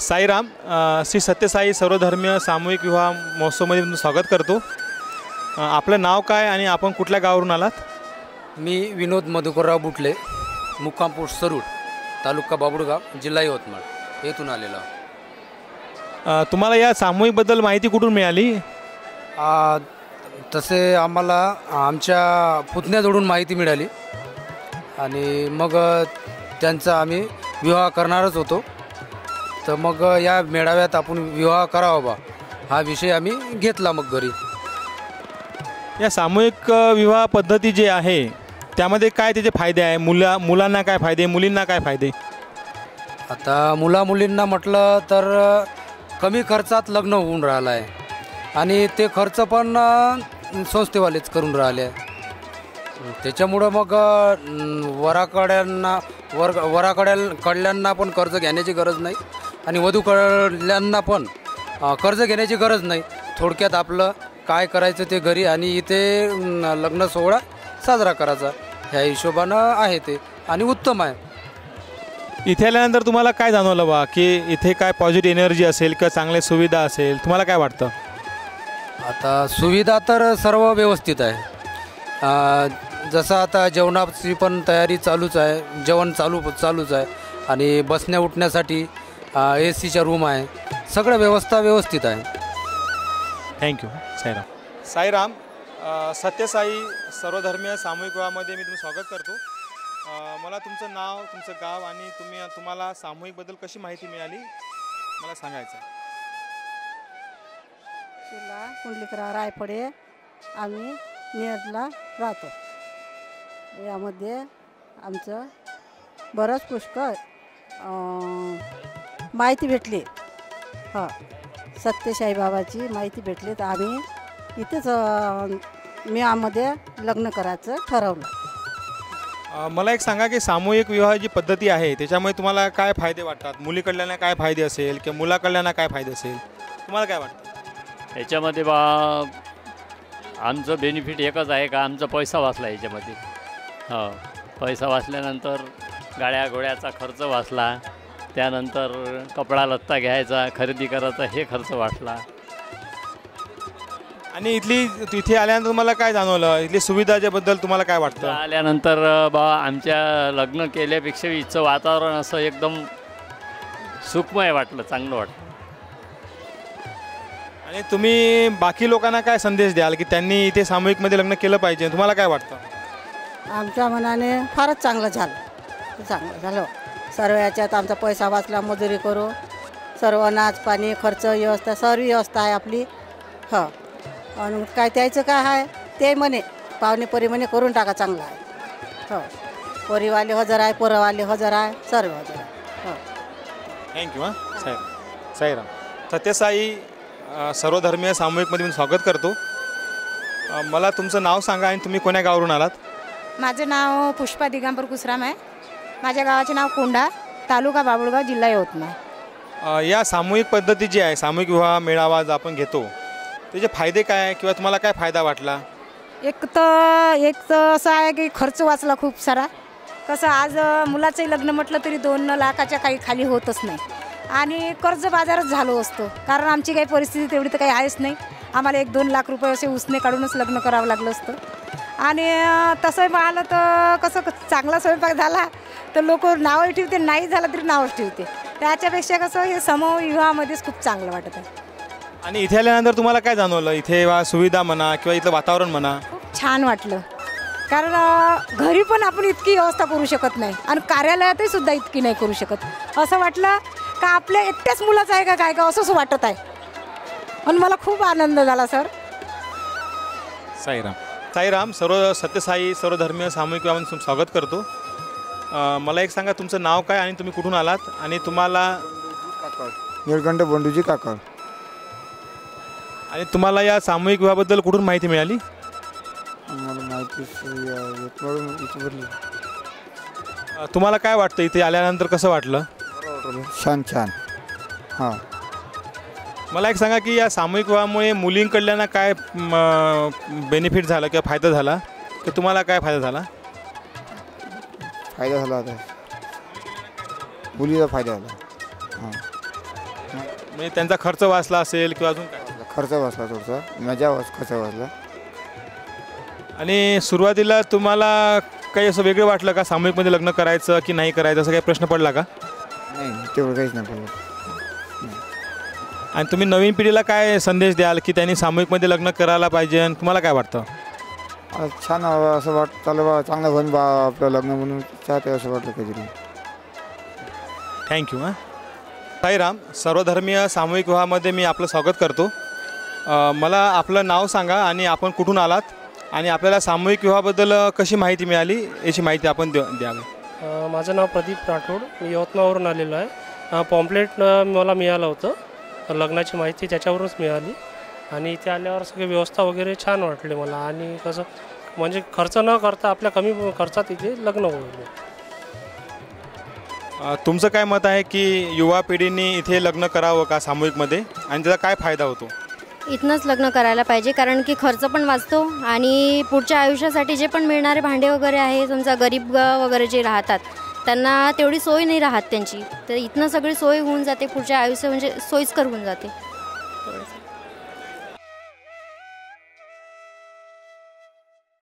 साईराम, श्री सत्यसाई सर्वधर्मीय सामूहिक विवाह महोत्सवमध्ये तुमचं स्वागत करतो। आपलं नाव काय आणि आपण कुठल्या गावावरून आलात? मी विनोद मधुकरराव बुटले, मुक्काम पोस्ट सरूळ, तालुका बाबुळगाव, जिल्हा यवतमाळ येथून आलेलो आहे। तुम्हाला या सामूहिकबद्दल माहिती कुठून मिळाली? तसे आम्हाला आमच्या पुतण्याजवळून माहिती मिळाली आणि मग त्यांचा आम्ही विवाह करणारच होतो। तर मग या मेळाव्यात आपण विवाह करावा बा हा विषय आम्ही घेतला मग घरी। या सामूहिक विवाह पद्धती जी आहे त्यामध्ये काय त्याचे फायदे आहे? मुलांना काय फायदे, मुलींना काय फायदे? आता मुलींना म्हटलं तर कमी खर्चात लग्न होऊन राहिलं आहे आणि ते खर्च पण संस्थेवालेच करून राहिले आहे। त्याच्यामुळं मग वराकडल्यांना पण कर्ज घेण्याची गरज नाही आणि वधूकडल्यांना पण कर्ज घेण्याची गरज नाही। थोडक्यात आपलं काय करायचं ते घरी आणि इथे लग्न सोहळा साजरा करायचा ह्या हिशोबानं आहे ते आणि उत्तम आहे। इथे आल्यानंतर तुम्हाला काय जाणवलं बा की इथे काय पॉझिटिव्ह एनर्जी असेल किंवा चांगल्या सुविधा असेल, तुम्हाला काय वाटतं? आता सुविधा तर सर्व व्यवस्थित आहे। जसं आता जेवणाची पण तयारी चालूच आहे, जेवण चालूच आहे आणि बसण्या उठण्यासाठी ACच्या रूम आहे, सगळं व्यवस्था व्यवस्थित आहे। थँक्यू साईराम। साईराम, सत्यसाई सर्वधर्मीय सामूहिक विवाहामध्ये मी तुमचं स्वागत करतो। मला तुमचं नाव, तुमचं गाव आणि तुम्हाला सामूहिकबद्दल कशी माहिती मिळाली मला सांगायचं आहे। शिला कुंडलिकराव रायफळे, आम्ही नेरला राहतो। यामध्ये आमचं बरंच पुष्कळ माहिती भेटली। सत्यसाई बाबाची माहिती भेटली तर आम्ही इथेच मिळामध्ये लग्न करायचं ठरवलं। मला एक सांगा की सामूहिक विवाह जी पद्धती आहे त्याच्यामुळे तुम्हाला काय फायदे वाटतात? मुलीकडल्यानं काय फायदे असेल किंवा मुलाकडल्यानं काय फायदे असेल, तुम्हाला काय वाटतं? याच्यामध्ये बा आमचं बेनिफिट एकच आहे का आमचा पैसा वाचला याच्यामध्ये। हो, पैसा वाचल्यानंतर गाड्या घोड्याचा खर्च वाचला, त्यानंतर कपडा लत्ता घ्यायचा, खरेदी करायचा हे खर्च वाचला। आणि इथे आल्यानंतर तुम्हाला काय जाणवलं? इथली सुविधाच्याबद्दल तुम्हाला काय वाटतं? आल्यानंतर बा आमच्या लग्न केल्यापेक्षा इथचं वातावरण असं एकदम सुखमय वाटलं, चांगलं वाटलं। आणि तुम्ही बाकी लोकांना काय संदेश द्याल की त्यांनी इथे सामूहिकमध्ये लग्न केलं पाहिजे, तुम्हाला काय वाटतं? आमच्या मनाने फारच चांगलं झालं। सर्व याच्यात आमचा पैसा वाचला, मजुरी करू, सर्व नाच पाणी खर्च व्यवस्था सर्व व्यवस्था आहे आपली। आणि काय त्याचं काय आहे ते म्हणे पाहुणे परी म्हणे करून टाका, चांगलं आहे। पोरीवाले हजर आहे, पोरवाले हजर आहे, सर्व हजर आहे। थँक्यू। साईराम, सत्यसाई सर्वधर्मीय सामूहिकमध्ये मी स्वागत करतो। मला तुमचं नाव सांगा आणि तुम्ही कोण्या गावावरून आलात? माझं नाव पुष्पा दिगंबर कुसराम आहे। माझ्या गावाचे नाव कोंढा, तालुका बाबुळगाव, जिल्हा यवतमाळ। या सामूहिक पद्धती जी आहे, सामूहिक विवाह मेळावा जो आपण घेतो त्याचे फायदे काय आहे किंवा तुम्हाला काय फायदा वाटला? एक तर असं आहे की खर्च वाचला खूप सारा। कसं आज मुलाचंही लग्न म्हटलं तरी 2 लाखाच्या काही खाली होतच नाही आणि कर्ज बाजारच झालो असतो, कारण आमची काही परिस्थिती तेवढी तर काही आहेच नाही। आम्हाला 1-2 लाख रुपये असे उसने काढूनच लग्न करावं लागलं असतं। आणि तसं पाहिलं तर कसं चांगला स्वयंपाक झाला तर लोक नावं ठेवते, नाही झालं तरी नावच ठेवते। त्याच्यापेक्षा कसं हे समूह विवाहामध्येच खूप चांगलं वाटत आहे। आणि इथे आल्यानंतर तुम्हाला काय जाणवलं? इथे सुविधा म्हणा किंवा इथलं वातावरण म्हणा खूप छान वाटलं, कारण घरी पण आपण इतकी व्यवस्था करू शकत नाही आणि कार्यालयातही सुद्धा इतकी नाही करू शकत। असं वाटलं का आपल्या एकट्याच मुलाचं आहे का काय का असंच वाटत आहे आणि मला खूप आनंद झाला सर। साईराम, सत्यसाई सर्वधर्मीय सामूहिक विवाहामध्ये स्वागत करतो। मला एक सांगा तुमचं नाव काय आणि तुम्ही कुठून आलात आणि तुम्हाला? निळकंठ बंडूजी काका। आणि तुम्हाला या सामूहिक विवाहाबद्दल कुठून माहिती मिळाली? मला माहिती तुम्हाला काय वाटतं इथे आल्यानंतर कसं वाटलं? छान। हां, मला एक सांगा की या सामूहिक विवाहामुळे मुलींकडल्यानं काय बेनिफिट झाला किंवा फायदा झाला की तुम्हाला काय फायदा झाला? फायदा झाला, आता मुलीला फायदा झाला। हां, म्हणजे त्यांचा खर्च वाचला असेल किंवा अजून काय? खर्च वाचला थोडासा, मजा खर्च वाचला. आणि सुरुवातीला तुम्हाला काही असं वेगळं वाटलं का सामूहिकमध्ये लग्न करायचं की नाही करायचं, असं काही प्रश्न पडला का? नाही तेवढं काहीच नाही पडलं. आणि तुम्ही नवीन पिढीला काय संदेश द्याल की त्यांनी सामूहिकमध्ये लग्न करायला पाहिजे आणि तुम्हाला काय वाटतं? छान असं चाललं बा, चांगलं होईन बा आपलं लग्न म्हणून चाहते असं वाटलं काहीतरी. थँक्यू. हां, साईराम. सर्वधर्मीय सामूहिक विवाहामध्ये मी आपलं स्वागत करतो. मला आपलं नाव सांगा आणि आपण कुठून आलात आणि आपल्याला सामूहिक विवाहाबद्दल कशी माहिती मिळाली याची माहिती आपण द्यावी. माझं नाव प्रदीप राठोड, मी यवतमाळवरून आलेलो आहे. पॉम्पलेट मला मिळालं होतं, लग्नाची माहिती त्याच्यावरूनच मिळाली आणि इथे आल्यावर सगळी व्यवस्था वगैरे छान वाटली मला. आणि कसं म्हणजे खर्च न करता आपल्या कमी खर्चात इथे लग्न होईल. तुमचं काय मत आहे की युवा पिढीने इथे लग्न करावं का सामूहिकमध्ये आणि त्याचा काय फायदा होतो? इथनंच लग्न करायला पाहिजे, कारण की खर्च पण वाचतो आणि पुढच्या आयुष्यासाठी जे पण मिळणारे भांडे वगैरे आहे, समजा गरीब वगैरे जे राहतात त्यांना तेवढी सोय नाही राहत त्यांची, तर इथनं सगळी सोय होऊन जाते, पुढच्या आयुष्य म्हणजे सोयीस्कर होऊन जाते.